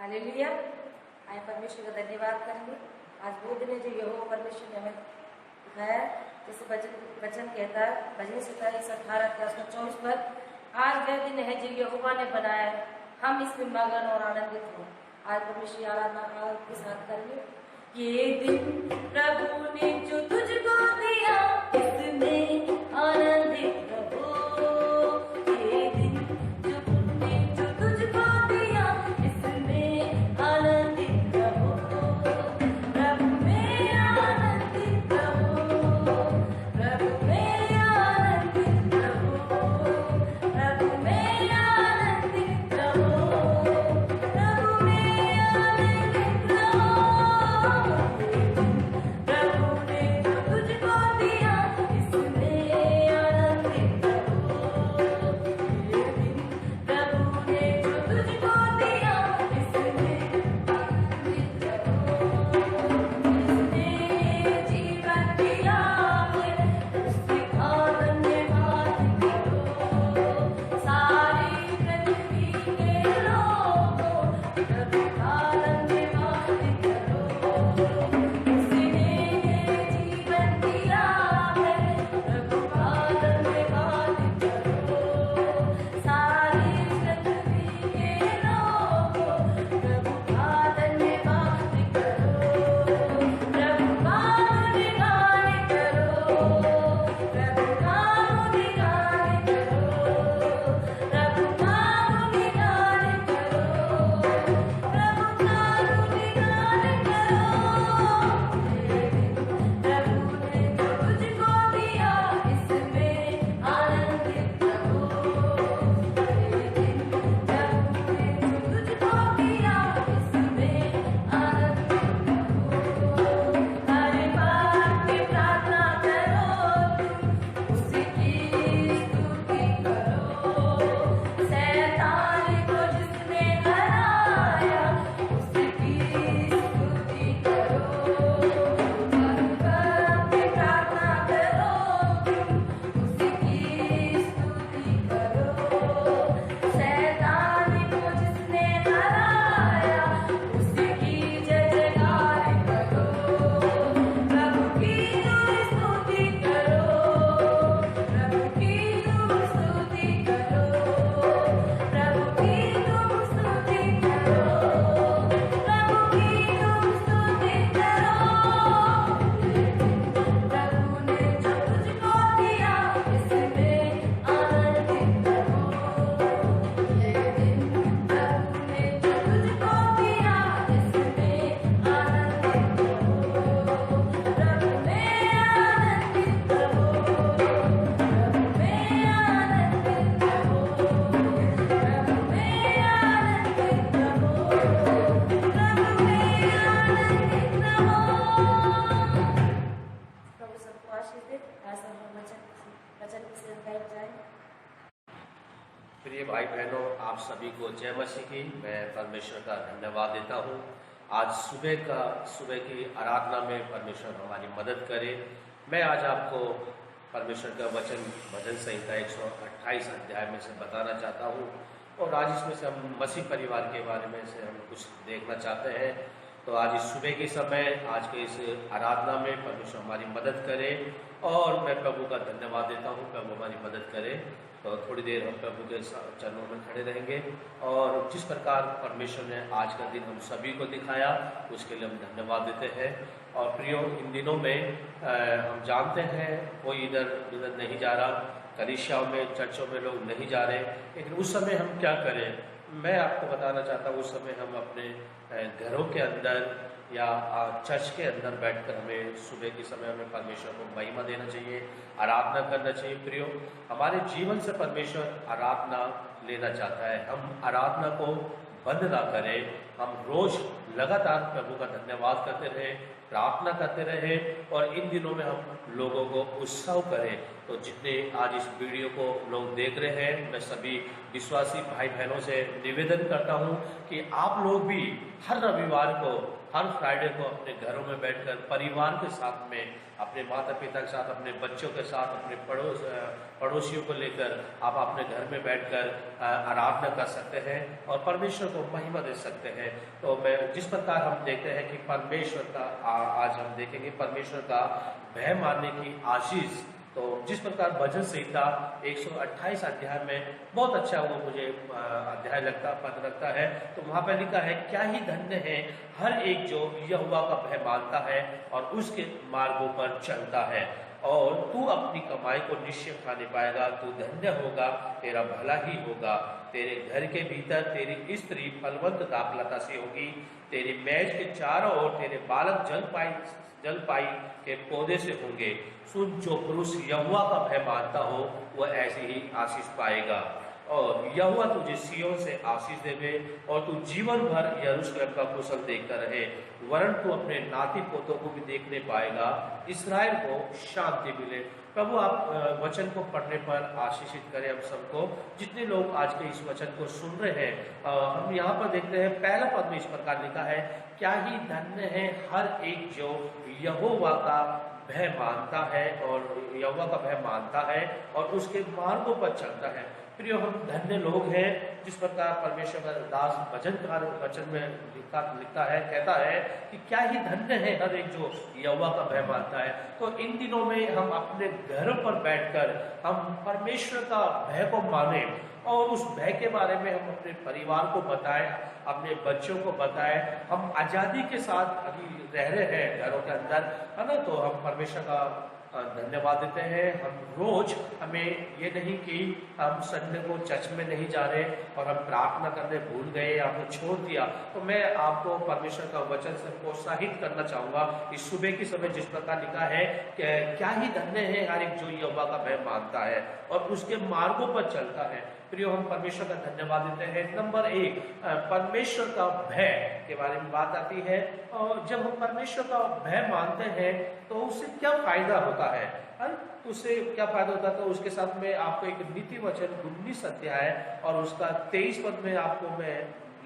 Hallelujah. आए परमेश्वर का धन्यवाद करेंगे। आज वो दिन है जो यहोवा परमेश्वर ने हमें दिखाया, जैसे वचन कहता है भजन 27:18 के 24 पर, आज वह दिन है जो यहोवा ने बनाया है, हम इसमें मगन और आनंदित हो। आज परमेश्वर की आराधना के साथ करेंगे। ये दिन प्रभु ने जो तुझको दिया, इसमें आनंदित रहो। ये दिन जो तुमने जो तुझको दिया, इसमें आनंदित रहो। प्रभु में आनंदित रहो, प्रभु में आनंदित रहो, प्रभु में आनंदित रहो, प्रभु में आनंदित रहो। प्रभु ने जो तुझको दिया, इसमें आनंदित रहो। ये दिन प्रभु ने जो तुझको दिया, इसमें आनंदित रहो। जिसने जीवन दिया है, उसका धन्यवाद करो। सारी पृथ्वी के लोगों, प्रभु का धन्यवाद करो। जिसने जीवन दिया है, प्रभु का धन्यवाद करो। सारी पृथ्वी के लोगों, प्रभु का धन्यवाद करो। प्रभु का गुणगान करो, प्रभु का गुणगान करो, प्रभु का गुणगान करो, प्रभु का गुणगान करो। प्रभु ने जो तुझको दिया, इसमें आनंदित रहो। ये दिन प्रभु ने जो तुझको दिया, इसमें आनंदित रहो। हर बात की प्रार्थना करो, तुम उसकी स्तुति करो। शैतान को जिसने हराया, उसकी स्तुति करो। हर बात की प्रार्थना करो, तुम उसकी स्तुति करो। शैतान को जिसने हराया, उसकी जय जयकार करो। प्रभु की तुम स्तुति करो, प्रभु की तुम स्तुति करो, प्रभु की तुम स्तुति करो, प्रभु की तुम स्तुति करो। प्रभु ने जो तुझको दिया, इसमें आनंदित रहो। ये दिन प्रभु ने जो तुझको दिया, इसमें आनंदित रहो। प्रभु में आनंदित रहो, प्रभु में आनंदित रहो, प्रभु में आनंदित रहो, प्रभु में आनंदित रहो। प्रभु सबको आशीष दे। ऐसा हम वचन से गायब जाए। प्रिय भाई बहनों, आप सभी को जय मसीह की। मैं परमेश्वर का धन्यवाद देता हूँ। आज सुबह की आराधना में परमेश्वर हमारी मदद करे। मैं आज आपको परमेश्वर का वचन भजन संहिता 128 अध्याय में से बताना चाहता हूँ, और आज इसमें से हम मसीह परिवार के बारे में से हम कुछ देखना चाहते हैं। तो आज इस सुबह के समय, आज के इस आराधना में परमेश्वर हमारी मदद करे, और मैं प्रभु का धन्यवाद देता हूँ। प्रभु हमारी मदद करे। तो थोड़ी देर हम प्रभु के चरणों में खड़े रहेंगे, और जिस प्रकार परमेश्वर ने आज का दिन हम सभी को दिखाया, उसके लिए हम धन्यवाद देते हैं। और प्रियो, इन दिनों में हम जानते हैं कोई इधर उधर नहीं जा रहा, कलीसियाओं में चर्चों में लोग नहीं जा रहे, लेकिन उस समय हम क्या करें? मैं आपको बताना चाहता हूँ, उस समय हम अपने घरों के अंदर या चर्च के अंदर बैठकर हमें सुबह के समय हमें परमेश्वर को महिमा देना चाहिए, आराधना करना चाहिए। प्रियो, हमारे जीवन से परमेश्वर आराधना लेना चाहता है। हम आराधना को बंद ना करें, हम रोज लगातार प्रभु का धन्यवाद करते रहे, प्रार्थना करते रहे, और इन दिनों में हम लोगों को उत्सव करें। तो जितने आज इस वीडियो को लोग देख रहे हैं, मैं सभी विश्वासी भाई बहनों से निवेदन करता हूं कि आप लोग भी हर रविवार को, हर फ्राइडे को अपने घरों में बैठकर परिवार के साथ में, अपने माता पिता के साथ, अपने बच्चों के साथ, अपने पड़ोसियों को लेकर आप अपने घर में बैठकर आराधना कर सकते हैं और परमेश्वर को महिमा दे सकते हैं। तो मैं जिस प्रकार हम देखते हैं कि परमेश्वर का आज हम देखेंगे परमेश्वर का भय मानने की आशीष। तो जिस प्रकार भजन संहिता 128 अध्याय में बहुत अच्छा वो मुझे अध्याय पद लगता है। तो वहाँ पर लिखा है, क्या ही धन्य है हर एक जो यहोवा का भय मानता है और उसके मार्गों पर चलता है। और तू अपनी कमाई को निश्चय खाने पाएगा, तू धन्य होगा, तेरा भला ही होगा। तेरे घर के भीतर तेरी स्त्री फलवंत दाखलता से होगी, तेरी मेज के चारों ओर तेरे बालक जलपाई के पौधे से होंगे। सुन, जो पुरुष यहोवा का भय मानता हो वह ऐसे ही आशीष पाएगा। और यहोवा तुझे सिय्योन से आशीष देवे और तू जीवन भर यरूशलेम का कुशल देखता रहे, वरन तू अपने नाती पोतों को भी देखने पाएगा, इस्राएल को शांति मिले। प्रभु आप वचन को पढ़ने पर आशीषित करें हम सबको, जितने लोग आज के इस वचन को सुन रहे हैं। हम यहाँ पर देखते हैं पहला पद में इस प्रकार लिखा है, क्या ही धन्य है हर एक जो यहोवा का भय मानता है और यहोवा का भय मानता है और उसके मार्गों पर चलता है। प्रियो, हम धन्य लोग हैं जिस प्रकार परमेश्वर का दास भजनकार वचन में लिखता है, कहता है कि क्या ही धन्य है हर एक जो यहोवा का भय मानता है। तो इन दिनों में हम अपने घरों पर बैठकर हम परमेश्वर का भय को माने और उस भय के बारे में हम अपने परिवार को बताएं, अपने बच्चों को बताएं। हम आज़ादी के साथ अभी रह रहे हैं घरों के अंदर, है ना, तो हम परमेश्वर का धन्यवाद देते हैं। हम रोज, हमें ये नहीं कि हम संडे को चर्च में नहीं जा रहे और हम प्रार्थना करने भूल गए, आपने छोड़ दिया। तो मैं आपको परमेश्वर का वचन से प्रोत्साहित करना चाहूंगा इस सुबह के समय, जिस प्रकार लिखा है कि क्या ही धन्य है हर एक जो यहोवा का भय मानता है और उसके मार्गों पर चलता है। प्रियो, हम परमेश्वर का धन्यवाद देते हैं। नंबर 1, परमेश्वर का भय के बारे में बात आती है। और जब हम परमेश्वर का भय मानते हैं तो उससे क्या फायदा होता है, तो उससे क्या फायदा होता है। तो उसके साथ में आपको एक नीति वचन 19 अध्याय और उसका 23 पद में आपको मैं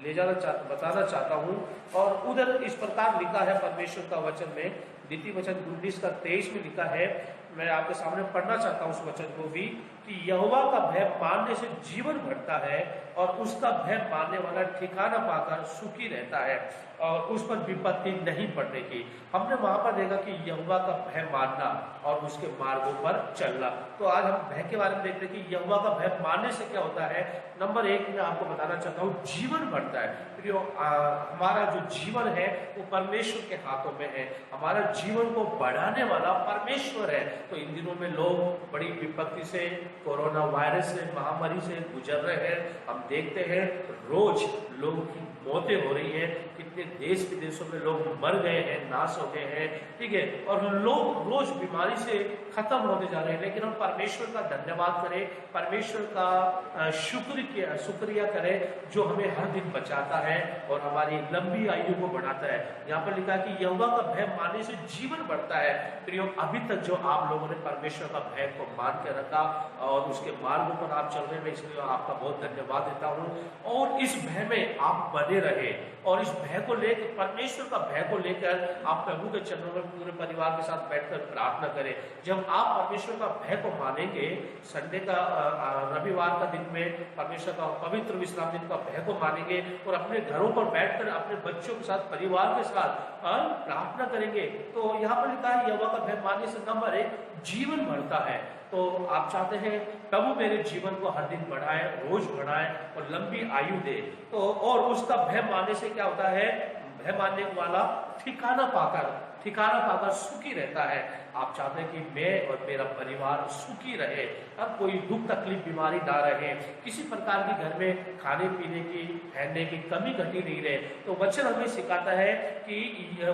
बताना चाहता हूँ। और उधर इस प्रकार लिखा है परमेश्वर का वचन में, नीति वचन 19 का 23 में लिखा है, मैं आपके सामने पढ़ना चाहता हूँ उस वचन को भी, कि यहोवा का भय मानने से जीवन बढ़ता है और उसका भय मानने वाला ठिकाना पाकर सुखी रहता है और उस पर विपत्ति नहीं पड़ने की। हमने वहां पर देखा कि यहोवा का भय मानना और उसके मार्गों पर चलना। तो आज हम भय के बारे में देखते हैं कि यहोवा का भय मानने से क्या होता है। नंबर 1 मैं आपको बताना चाहता हूँ, जीवन बढ़ता है। प्रियो, हमारा जो जीवन है वो परमेश्वर के हाथों में है। हमारा जीवन को बढ़ाने वाला परमेश्वर है। तो इन दिनों में लोग बड़ी विपत्ति से, कोरोना वायरस से, महामारी से गुजर रहे हैं। हम देखते हैं रोज लोगों की मौतें हो रही है, कितने देश विदेशों में लोग मर गए हैं, नाश हो गए हैं, ठीक है, और लोग रोज बीमारी से खत्म होते जा रहे हैं। लेकिन हम परमेश्वर का धन्यवाद करें, परमेश्वर का शुक्रिया करें जो हमें हर दिन बचाता है और हमारी लंबी आयु को बढ़ाता है। यहाँ पर लिखा है कि यहोवा का भय मानने से जीवन बढ़ता है। प्रियो, अभी तक जो आप लोगों ने परमेश्वर का भय को मान के रखा और उसके मार्गों पर आप चल रहे हैं, इसलिए आपका बहुत धन्यवाद देता हूँ। और इस भय में आप बने रहे और इस भय को लेकर, परमेश्वर का भय को लेकर आप प्रभु के चरणों में पूरे परिवार के साथ बैठकर प्रार्थना करें। जब आप परमेश्वर का भय को मानेंगे, संडे का रविवार का दिन में परमेश्वर का पवित्र विश्राम दिन का भय को मानेंगे और अपने घरों पर बैठकर अपने बच्चों के साथ, परिवार के साथ प्रार्थना करेंगे, तो यहाँ पर लिखा है यहोवा का भय मानने से नंबर 1 जीवन बढ़ता है। तो आप चाहते हैं प्रभु मेरे जीवन को हर दिन बढ़ाए, रोज बढ़ाए और लंबी आयु दे। तो और उसका भय मानने से क्या होता है, भय मानने वाला ठिकाना पाकर सुखी रहता है। आप चाहते हैं कि मैं और मेरा परिवार सुखी रहे, अब कोई दुख तकलीफ बीमारी ना रहे, किसी प्रकार की घर में खाने पीने की, पहनने की कमी घटी नहीं रहे। तो वचन हमें सिखाता है कि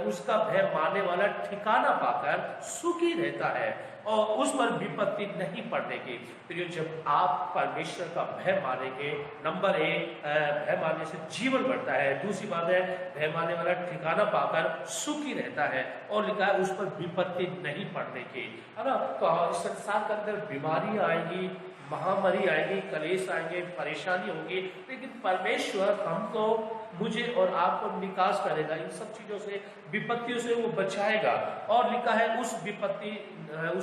उसका भय मानने वाला ठिकाना पाकर सुखी रहता है और उस पर विपत्ति नहीं पड़ने की। फिर जब आप परमेश्वर का भय मानेंगे, नंबर 1 भय मानने से जीवन बढ़ता है। दूसरी बात है, भय मानने वाला ठिकाना पाकर सुखी रहता है और लिखा है उस पर विपत्ति नहीं पड़ने की, है ना। तो इस संसार के अंदर बीमारी आएगी, महामारी आएगी, कलेश आएंगे, परेशानी होगी, लेकिन परमेश्वर हमको मुझे और आपको निकास करेगा, इन सब चीजों से, विपत्तियों से वो बचाएगा। और लिखा है उस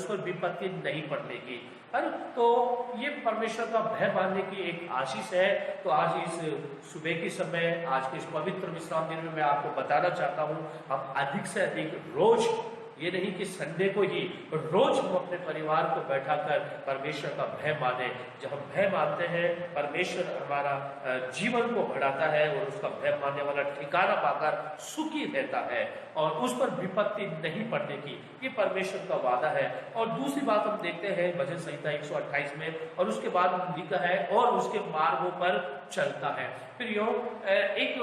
पर विपत्ति नहीं पड़नेगी, है ना। तो ये परमेश्वर का भय मानने की एक आशीष है। तो आज इस सुबह के समय, आज के इस पवित्र विश्राम दिन में मैं आपको बताना चाहता हूँ, हम अधिक से अधिक रोज, ये नहीं कि संडे को ही, रोज हम अपने परिवार को बैठाकर परमेश्वर का भय माने। जब हम भय मानते हैं, परमेश्वर हमारा जीवन को बढ़ाता है और उसका भय मानने वाला ठिकाना पाकर सुखी रहता है और उस पर विपत्ति नहीं पड़ने की, ये परमेश्वर का वादा है। और दूसरी बात हम देखते हैं भजन संहिता 128 में, और उसके बाद लिखा है और उसके मार्गों पर चलता है। फिर यूं एक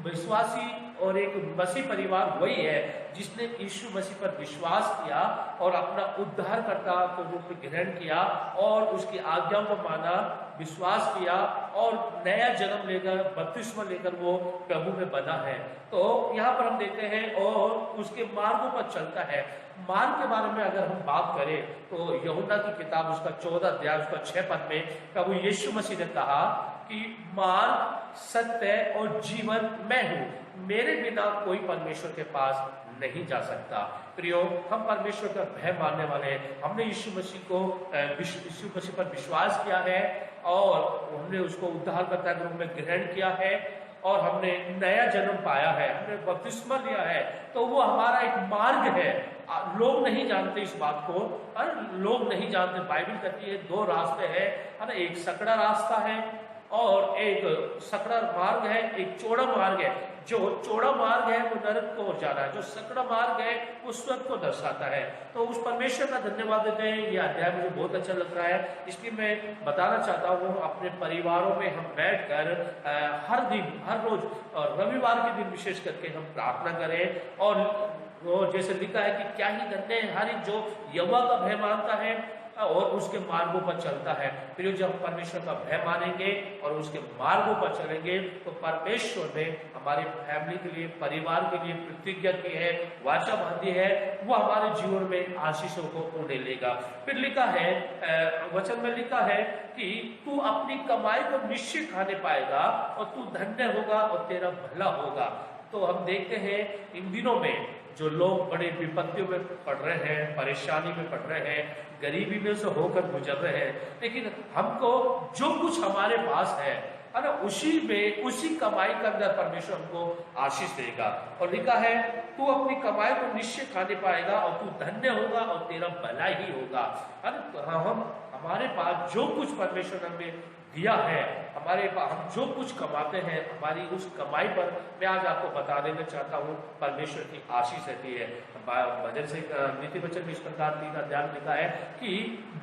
विश्वासी और एक मसीह परिवार वही है जिसने यीशु मसीह पर विश्वास किया और अपना उद्धारकर्ता के रूप में ग्रहण किया और उसकी आज्ञाओं को माना, विश्वास किया और नया जन्म लेकर, बपतिस्मा लेकर वो प्रभु में बना है। तो यहाँ पर हम देखते हैं और उसके मार्गों पर चलता है। मार्ग के बारे में अगर हम बात करें तो यूहन्ना की किताब उसका 14 अध्याय उसका 6 पद में प्रभु यीशु मसीह ने कहा कि मार्ग, सत्य और जीवन मैं हूँ, मेरे बिना कोई परमेश्वर के पास नहीं जा सकता। प्रियो, हम परमेश्वर का भय मानने वाले हैं। हमने यीशु मसीह पर विश्वास किया है और हमने उसको उद्धारकर्ता के रूप में ग्रहण किया है और हमने नया जन्म पाया है, हमने बपतिस्मा लिया है। तो वो हमारा एक मार्ग है। लोग नहीं जानते इस बात को, लोग नहीं जानते। बाइबल कहती है 2 रास्ते हैं, है ना। एक सकड़ा रास्ता है और एक सकड़ा मार्ग है, एक चौड़ा मार्ग है। जो चौड़ा मार्ग है वो नरक को ओर जा रहा है, जो सकड़ा मार्ग है वो स्वर्ग को दर्शाता है। तो उस परमेश्वर का धन्यवाद देते हैं। ये अध्याय मुझे बहुत अच्छा लग रहा है, इसलिए मैं बताना चाहता हूँ अपने परिवारों में हम बैठकर हर दिन, हर रोज और रविवार के दिन विशेष करके हम प्रार्थना करें। और वो जैसे लिखा है कि क्या ही करते हैं, हर एक जो यहोवा का भय मानता है और उसके मार्गों पर चलता है। फिर जब परमेश्वर का भय मानेंगे और उसके मार्गों पर चलेंगे तो परमेश्वर ने हमारे फैमिली के लिए, परिवार के लिए प्रतिज्ञा की है, वाचा बांधी है, वो हमारे जीवन में आशीषों को उड़े लेगा। फिर लिखा है, वचन में लिखा है कि तू अपनी कमाई को निश्चय खाने पाएगा और तू धन्य होगा और तेरा भला होगा। तो हम देखते हैं इन दिनों में जो लोग बड़े विपत्तियों में पड़ रहे हैं, परेशानी में पड़ रहे हैं, गरीबी में से होकर गुजर रहे हैं, लेकिन हमको जो कुछ हमारे पास है ना, उसी में, उसी कमाई के अंदर परमेश्वर हमको आशीष देगा। और लिखा है तू अपनी कमाई को निश्चय खाने पाएगा और तू धन्य होगा और तेरा भला ही होगा। हम हमारे पास जो कुछ परमेश्वर ने दिया है, हमारे पास हम जो कुछ कमाते हैं, हमारी उस कमाई पर मैं आज आपको बता देना चाहता हूँ परमेश्वर की आशीष रहती है। भजन से नीति वचन में इस प्रकार 3 अध्याय में लिखा है कि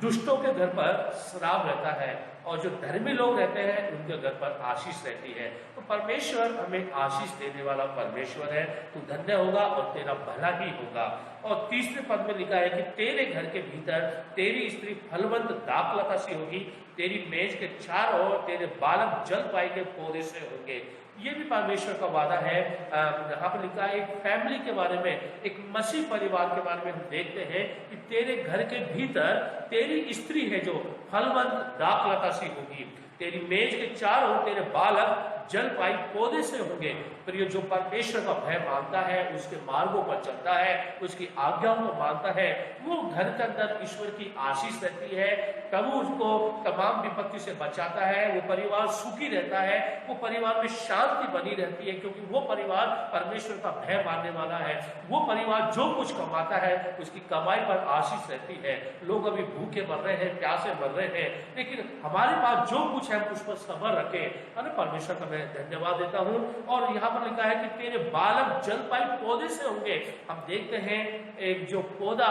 दुष्टों के घर पर श्राप रहता है और जो धर्मी लोग रहते हैं उनके घर पर आशीष रहती है। तो परमेश्वर हमें आशीष देने वाला परमेश्वर है। तू धन्य होगा और तेरा भला ही होगा। और तीसरे पद में लिखा है कि तेरे घर के भीतर तेरी स्त्री फलवंत दाखलता सी होगी, तेरी मेज के चारों ओर तेरे बालक जल पाई के पौधे से होंगे। ये भी परमेश्वर का वादा है। यहाँ पर लिखा है एक फैमिली के बारे में, एक मसीह परिवार के बारे में हम देखते हैं कि तेरे घर के भीतर तेरी स्त्री है जो फलवंत दाखलता सी होगी, तेरी मेज के चारों ओर तेरे बालक जल पाई पौधे से होंगे। पर ये जो परमेश्वर का भय मानता है, उसके मार्गों पर चलता है, उसकी आज्ञाओं को मानता है, वो घर के अंदर ईश्वर की आशीष रहती है। प्रभु उसको तमाम विपत्ति से बचाता है, वो परिवार सुखी रहता है, वो परिवार में शांति बनी रहती है, क्योंकि वो परिवार परमेश्वर का भय मानने वाला है। वो परिवार जो कुछ कमाता है उसकी कमाई पर आशीष रहती है। लोग अभी भूखे मर रहे हैं, प्यासे मर रहे हैं, लेकिन हमारे पास जो कुछ है उस पर सब्र रखें। है परमेश्वर का मैं धन्यवाद देता हूँ। और यहाँ पर लिखा है कि तेरे बालक जल पाई पौधे से होंगे। हम देखते हैं एक जो पौधा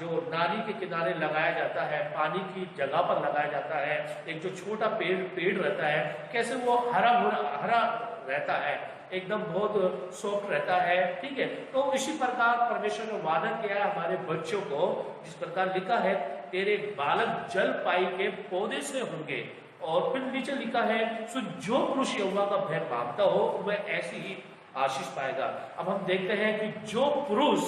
जो नाली के किनारे लगाया जाता है, पानी की जगह पर लगाया जाता है, एक जो छोटा पेड़ रहता है, कैसे वो हरा रहता है, एकदम बहुत सॉफ्ट रहता है। ठीक है, तो इसी प्रकार परमेश्वर ने वादा किया है हमारे बच्चों को, जिस प्रकार लिखा है तेरे बालक जल पाई के पौधे से होंगे। और फिर नीचे लिखा है सो जो पुरुष यहोवा का भय मानता हो वह ऐसी ही आशीष पाएगा। अब हम देखते हैं कि जो पुरुष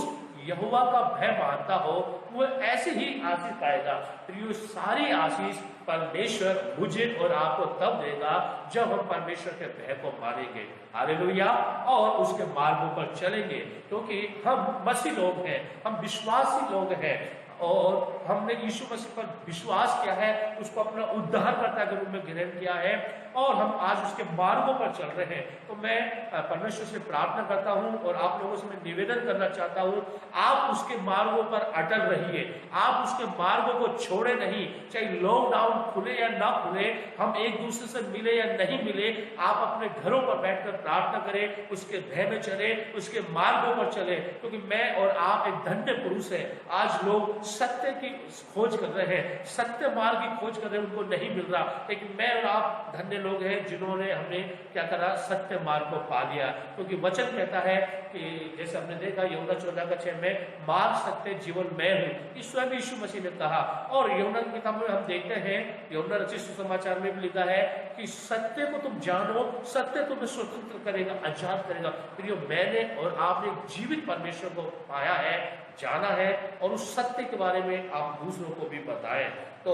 यहोवा का भय मानता हो वो ऐसे ही आशीष पाएगा। प्रियो, सारी आशीष परमेश्वर मुझे और आपको तब देगा जब हम परमेश्वर के भय को मानेंगे, हालेलुया, और उसके मार्गों पर चलेंगे, क्योंकि हम मसीह लोग हैं, हम विश्वासी लोग हैं और हमने यीशु मसीह पर विश्वास किया है, उसको अपना उद्धारकर्ता के रूप में ग्रहण किया है और हम आज उसके मार्गों पर चल रहे हैं। तो मैं परमेश्वर से प्रार्थना करता हूं और आप लोगों से मैं निवेदन करना चाहता हूं, आप उसके मार्गों पर अटल रहिए, आप उसके मार्गों को छोड़े नहीं। चाहे लॉकडाउन खुले या ना खुले, हम एक दूसरे से मिले या नहीं मिले, आप अपने घरों पर बैठकर प्रार्थना करें, उसके भय में चले, उसके मार्गों पर चले, क्योंकि मैं और आप एक धन्य पुरुष है। आज लोग सत्य की खोज कर रहे हैं, सत्य मार्ग की खोज कर रहे हैं, उनको नहीं मिल रहा, लेकिन मैं और आप धन्य लोग हैं जिन्होंने हमने क्या करा, सत्य मार्ग को पा लिया। क्योंकि वचन कहता है कि जैसे हमने देखा यूहन्ना 14:6 में, मार्ग सत्य जीवन मैं हूं, इस स्वयं यीशु मसीह ने कहा। और यूहन्ना की किताब में हम देखते हैं, यूहन्ना रचित सुसमाचार में भी लिखा है कि सत्य को तुम जानो, सत्य तुम्हें स्वतंत्र करेगा, आजाद करेगा। प्रियो, मैंने और आपने जीवित परमेश्वर को पाया है, जाना है, और उस सत्य के बारे में आप दूसरों को भी बताएं। तो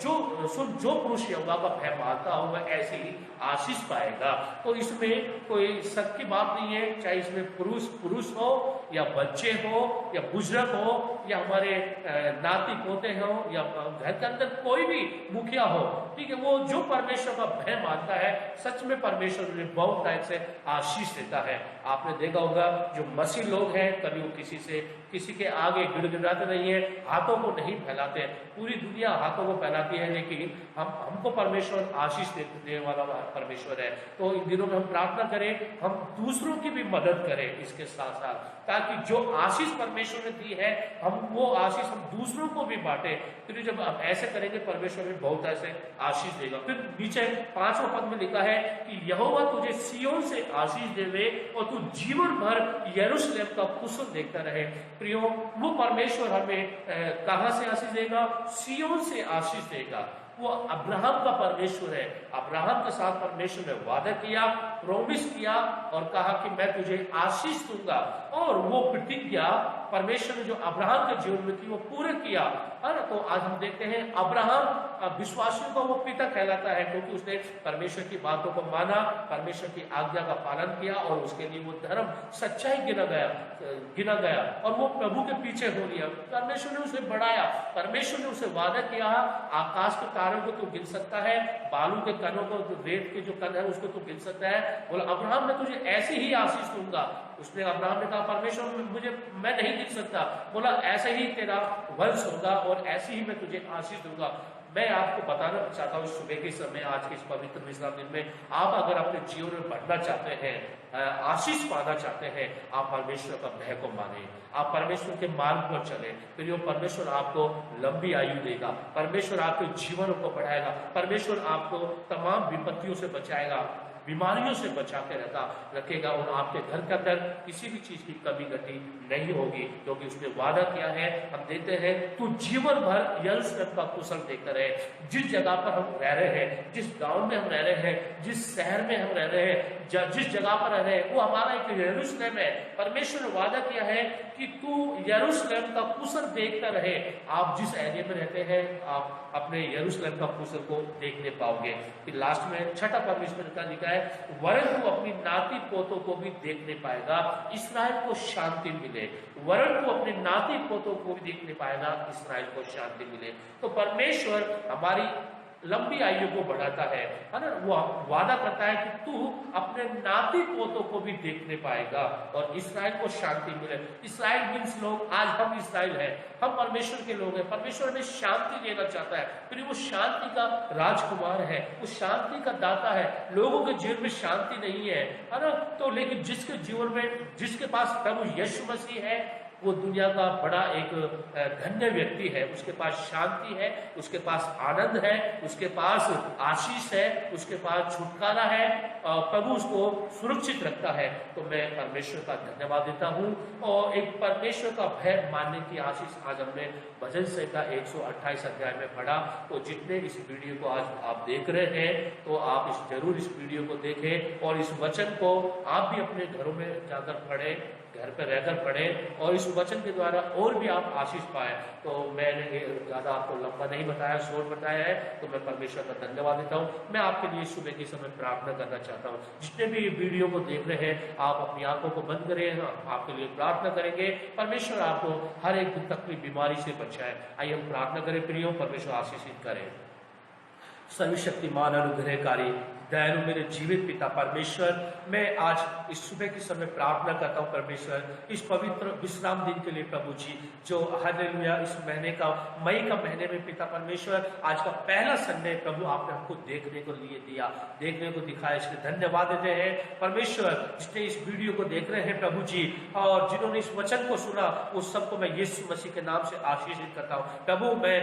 जो पुरुष यहोवा का भय मानता हो वह ऐसे ही आशीष पाएगा। तो इसमें कोई शक की बात नहीं है, चाहे इसमें पुरुष हो या बच्चे हो या बुजुर्ग हो या हमारे नाती पोते हो या घर के अंदर कोई भी मुखिया हो, ठीक है, वो जो परमेश्वर का भय मानता है, सच में परमेश्वर उन्हें बहुत टाइप से आशीष देता है। आपने देखा होगा जो मसीह लोग हैं, कभी वो किसी के आगे गिड़गिड़ाते नहीं है, हाथों को नहीं फैलाते। पूरी दुनिया हाथों को फैलाती है, लेकिन हमको परमेश्वर आशीष देने वाला परमेश्वर है। तो इन दिनों में हम प्रार्थना करें, हम दूसरों की भी मदद करें इसके साथ साथ, ताकि जो आशीष परमेश्वर ने दी है हम वो आशीष हम दूसरों को भी बांटे। फिर जब हम ऐसे करेंगे, परमेश्वर भी बहुत ऐसे आशीष देगा। फिर नीचे 5वां पद में लिखा है कि यहोवा तुझे सिय्योन से आशीष देवे और तू जीवन भर यरूशलेम का कुशल देखता रहे। प्रियो, वो परमेश्वर हमें कहां से आशीष देगा? सिय्योन से आशीष देगा। वो अब्राहम का परमेश्वर है। अब्राहम के साथ परमेश्वर ने वादा किया, प्रॉमिस किया और कहा कि मैं तुझे आशीष दूंगा, और वो प्रतिज्ञा परमेश्वर ने जो अब्राहम के जीवन में थी वो पूरे किया। तो आज हम देखते हैं अब्राहम विश्वासियों का वो पिता कहलाता है, क्योंकि उसने परमेश्वर की बातों को माना, परमेश्वर की आज्ञा का पालन किया और उसके लिए वो धर्म सच्चाई गिना गया और वो प्रभु के पीछे हो लिया। परमेश्वर ने उसे बढ़ाया, परमेश्वर ने उसे वादा किया, आकाश के तारों को तू गिन सकता है, बालू के कणों को, रेत के जो कण है उसको तू गिन सकता है। बोला अब्राहम मैं तुझे ऐसे ही आशीष दूंगा। उसने अब्राहम ने कहा परमेश्वर मैं नहीं गिन सकता। बोला ऐसे ही तेरा वंश होगा और ऐसे ही मैं तुझे आशीष दूंगा। मैं आपको बताना चाहता हूँ सुबह के समय, आज के इस पवित्र विश्राम दिन में, आप अगर अपने जीवन में बढ़ना चाहते हैं, आशीष पाना चाहते हैं, आप परमेश्वर का भय को माने, आप परमेश्वर के मार्ग पर चले, फिर परमेश्वर आपको लंबी आयु देगा, परमेश्वर आपके जीवन को बढ़ाएगा, परमेश्वर आपको तमाम विपत्तियों से बचाएगा, बीमारियों से बचा के रखेगा और आपके घर के अंदर किसी भी चीज की कमी घटी नहीं होगी, क्योंकि उसने वादा किया है। हम देते हैं तू जीवन भर यरूशलेम का कुशल देखता रहे। जिस जगह पर हम रह रहे हैं, जिस गांव में हम रह रहे हैं, जिस शहर में हम रह रहे हैं, जिस जगह पर रह रहे हैं, वो हमारा एक यरूशलेम है। परमेश्वर ने वादा किया है कि तू यरूशलेम का कुशल देखता रहे। आप जिस एरिया में रहते हैं, आप अपने यरूशलेम का कुशल को देखने पाओगे। फिर लास्ट में 6ठा परमेश्वर का लिखा है, वरन तू अपनी नाती पोतों को भी देखने पाएगा, इसराइल को शांति मिले। वरन तू अपने नाती पोतों को भी देखने पाएगा, इसराइल को शांति मिले। तो परमेश्वर हमारी लंबी आयु को बढ़ाता है ना। वो वादा करता है कि तू अपने नाती पोतों को भी देखने पाएगा और इसराइल को शांति मिले। इसराइल मीन्स लोग, आज हम इसराइल हैं, हम परमेश्वर के लोग हैं। परमेश्वर हमें शांति देना चाहता है, फिर वो शांति का राजकुमार है, वो शांति का दाता है। लोगों के जीवन में शांति नहीं है ना, तो लेकिन जिसके जीवन में, जिसके पास प्रभु यीशु मसीह है, वो दुनिया का बड़ा एक धन्य व्यक्ति है। उसके पास शांति है, उसके पास आनंद है, उसके पास आशीष है, उसके पास छुटकारा है, प्रभु उसको सुरक्षित रखता है। तो मैं परमेश्वर का धन्यवाद देता हूँ। और एक परमेश्वर का भय मानने की आशीष आज हमने भजन संहिता 128 अध्याय में पढ़ा। तो जितने इस वीडियो को आज आप देख रहे हैं, तो आप जरूर इस वीडियो को देखें और इस वचन को आप भी अपने घरों में जाकर पढ़ें, घर पर रहकर पढ़ें और इस वचन के द्वारा और भी आप आशीष पाए। तो मैंने ज़्यादा आपको लंबा नहीं बताया, शॉर्ट बताया है, तो मैं परमेश्वर का धन्यवाद देता हूँ। मैं आपके लिए सुबह के समय प्रार्थना करना चाहता हूँ। जितने भी ये वीडियो को देख रहे हैं, आप अपनी आंखों को बंद करें, हम आपके लिए प्रार्थना करेंगे। परमेश्वर आपको हर एक तकलीफ बीमारी से बचाए। आइए हम प्रार्थना करें प्रियो, परमेश्वर आशीषित करें। सर्वशक्तिमान अनुग्रहकारी दयालु मेरे जीवित पिता परमेश्वर, मैं आज इस सुबह के समय प्रार्थना करता हूँ परमेश्वर, इस पवित्र विश्राम दिन के लिए प्रभु जी, जो हालेलुया इस महीने का मई का महीने में पिता परमेश्वर आज का पहला संडे प्रभु आपने हमको देखने को लिए दिया, देखने को दिखाया, इसलिए धन्यवाद देते हैं परमेश्वर। जिसने इस वीडियो को देख रहे हैं प्रभु जी और जिन्होंने इस वचन को सुना, उस सबको मैं यीशु मसीह के नाम से आशीषित करता हूँ प्रभु। मैं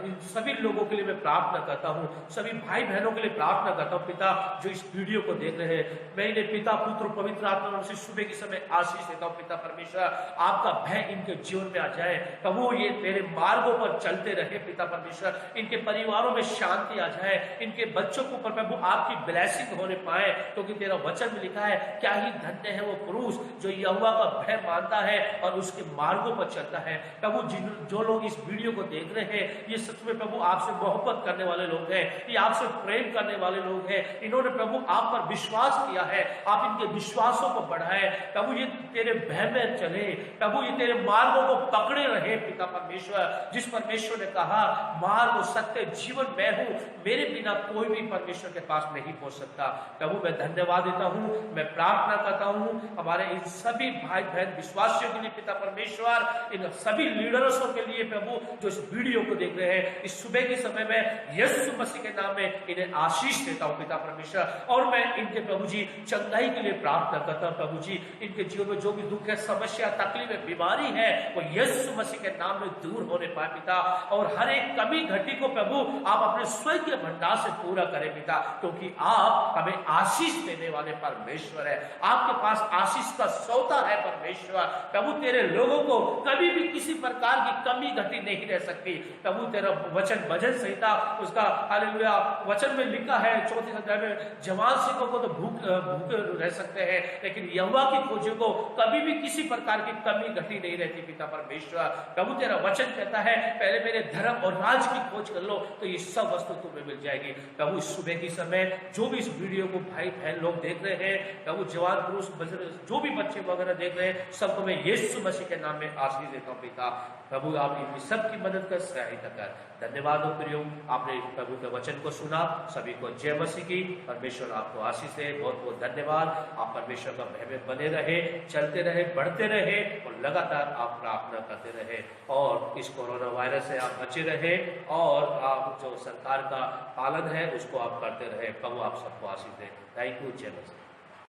इन सभी लोगों के लिए मैं प्रार्थना करता हूँ, सभी भाई बहनों के लिए प्रार्थना करता हूँ पिता, जो इस वीडियो को देख रहे हैं। मैं इन्हें पिता पुत्र पवित्र आत्मा से सुबह के समय आशीष देता हूँ पिता परमेश्वर, आपका भय इनके जीवन में आ जाए प्रभु, ये तेरे मार्गों पर चलते रहे पिता परमेश्वर, इनके परिवारों में शांति आ जाए, इनके बच्चों के ऊपर प्रभु आपकी ब्लेसिंग होने पाए, क्योंकि तेरा वचन में लिखा है क्या ही धन्य है वो पुरुष जो यहोवा का भय मानता है और उसके मार्गों पर चलता है। प्रभु जो लोग इस वीडियो को देख रहे हैं, ये सच में प्रभु आपसे मोहब्बत करने वाले लोग हैं, ये आपसे प्रेम करने वाले लोग हैं, इन्होंने प्रभु आप पर विश्वास किया है, आप इनके विश्वासों को बढ़ाए प्रभु, ये तेरे भय में चले प्रभु, ये तेरे मार्गों को पकड़े रहे पिता परमेश्वर। जिस परमेश्वर ने कहा मार्ग सत्य जीवन मैं हूं, मेरे बिना कोई भी परमेश्वर के पास नहीं पहुंच सकता प्रभु। मैं धन्यवाद देता हूं, मैं प्रार्थना करता हूं हमारे इन सभी भाई बहन विश्वासियों के लिए पिता परमेश्वर, इन सभी लीडर्सों के लिए प्रभु जो इस वीडियो को देख रहे हैं, इस सुबह के समय में यीशु मसीह के नाम में इन्हें आशीष देता हूं पिता परमेश्वर। और मैं इनके प्रभु जी चंगाई के लिए प्रार्थना करता हूं प्रभु जी, इनके जीवन में जो भी दुख है, समस्या, तकलीफ है, बीमारी है, वो यीशु मसीह के नाम में दूर होने पाए पिता, और हर एक कमी घटी को प्रभु आप अपने स्वर्गीय भंडार से पूरा करें पिता, क्योंकि आप हमें आशीष देने वाले परमेश्वर है, आपके पास आशीष का सौदा है परमेश्वर। प्रभु तेरे लोगों को कभी भी किसी प्रकार की कमी घटी नहीं रह सकती प्रभु। तेरा वचन भजन संहिता उसका हालेलुया वचन में लिखा है 34 अध्याय में, जवान सिखों को तो भूखे रह सकते हैं, लेकिन यहोवा की खोजों को कभी भी किसी प्रकार की कमी घटी नहीं रहती पिता परमेश्वर। प्रभु तेरा वचन कहता है पहले मेरे धर्म और राज की खोज कर लो तो ये सब वस्तु तुम्हें मिल जाएगी प्रभु। इस सुबह के समय जो भी इस वीडियो को भाई बहन लोग देख रहे हैं प्रभु, जवान पुरुष जो भी बच्चे वगैरह देख रहे हैं, सबको मैं यीशु मसीह के नाम में आशीष देता हूँ पिता। प्रभु आप इनकी सबकी मदद कर, सहायता कर। धन्यवाद हो प्रियो, आपने प्रभु के वचन को सुना, सभी को जय मसीह की। परमेश्वर आपको आशीष दे, बहुत बहुत धन्यवाद। आप परमेश्वर का भय में बने रहे, चलते रहे, बढ़ते रहे और लगातार आप प्रार्थना करते रहे, और इस कोरोना वायरस से आप बचे रहे, और आप जो सरकार का पालन है उसको आप करते रहे। प्रभु आप सबको आशीष दे। थैंक यू, जय मसीह।